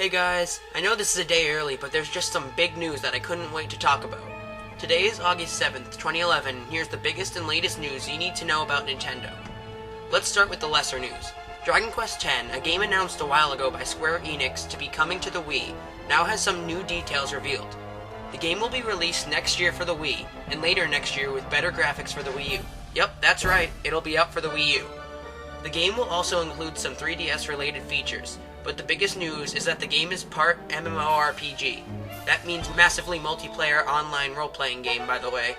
Hey guys, I know this is a day early, but there's just some big news that I couldn't wait to talk about. Today is August 7th, 2011, and here's the biggest and latest news you need to know about Nintendo. Let's start with the lesser news. Dragon Quest X, a game announced a while ago by Square Enix to be coming to the Wii, now has some new details revealed. The game will be released next year for the Wii, and later next year with better graphics for the Wii U. Yep, that's right, it'll be out for the Wii U. The game will also include some 3DS related features, but the biggest news is that the game is part MMORPG. That means massively multiplayer online role-playing game, by the way.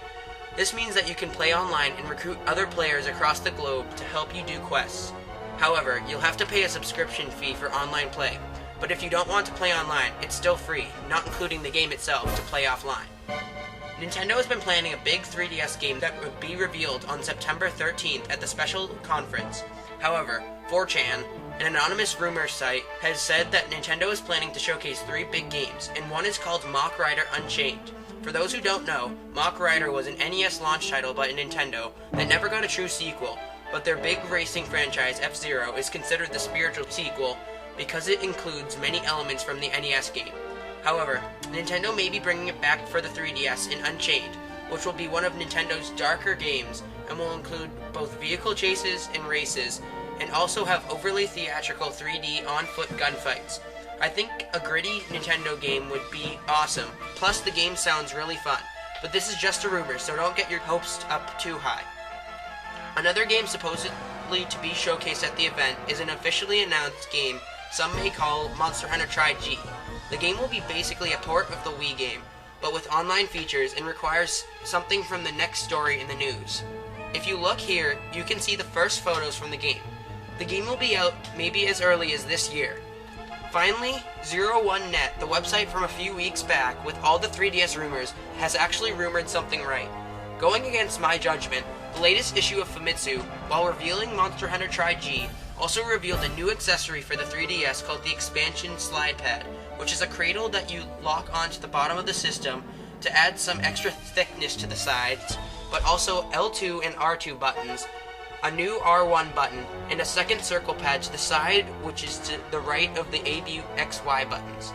This means that you can play online and recruit other players across the globe to help you do quests. However, you'll have to pay a subscription fee for online play, but if you don't want to play online, it's still free, not including the game itself, to play offline. Nintendo has been planning a big 3DS game that would be revealed on September 13th at the special conference. However, 4chan, an anonymous rumor site, has said that Nintendo is planning to showcase 3 big games, and one is called Mach Rider Unchained. For those who don't know, Mach Rider was an NES launch title by Nintendo that never got a true sequel, but their big racing franchise, F-Zero, is considered the spiritual sequel because it includes many elements from the NES game. However, Nintendo may be bringing it back for the 3DS in Unchained, which will be one of Nintendo's darker games and will include both vehicle chases and races, and also have overly theatrical 3D on-foot gunfights. I think a gritty Nintendo game would be awesome, plus the game sounds really fun, but this is just a rumor, so don't get your hopes up too high. Another game supposedly to be showcased at the event is an officially announced game some may call Monster Hunter Tri-G. The game will be basically a port of the Wii game, but with online features and requires something from the next story in the news. If you look here, you can see the first photos from the game. The game will be out maybe as early as this year. Finally, 01net, the website from a few weeks back with all the 3DS rumors, has actually rumored something right. Going against my judgment, the latest issue of Famitsu, while revealing Monster Hunter Tri-G, also revealed a new accessory for the 3DS called the Expansion Slide Pad, which is a cradle that you lock onto the bottom of the system to add some extra thickness to the sides, but also L2 and R2 buttons, a new R1 button, and a second circle pad to the side, which is to the right of the ABXY buttons.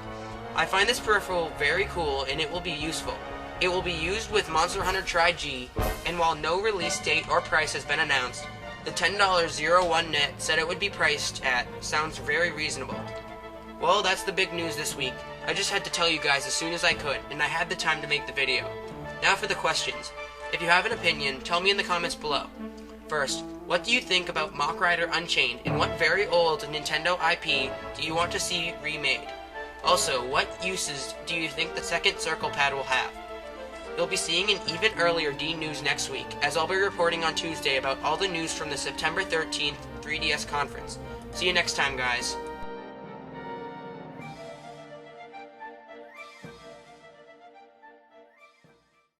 I find this peripheral very cool and it will be useful. It will be used with Monster Hunter Tri-G, and while no release date or price has been announced, the $10 01net said it would be priced at sounds very reasonable. Well, that's the big news this week. I just had to tell you guys as soon as I could, and I had the time to make the video. Now for the questions. If you have an opinion, tell me in the comments below. First, what do you think about Mach Rider Unchained, and what very old Nintendo IP do you want to see remade? Also, what uses do you think the second circle pad will have? You'll be seeing an even earlier D news next week, as I'll be reporting on Tuesday about all the news from the September 13th 3DS conference. See you next time, guys.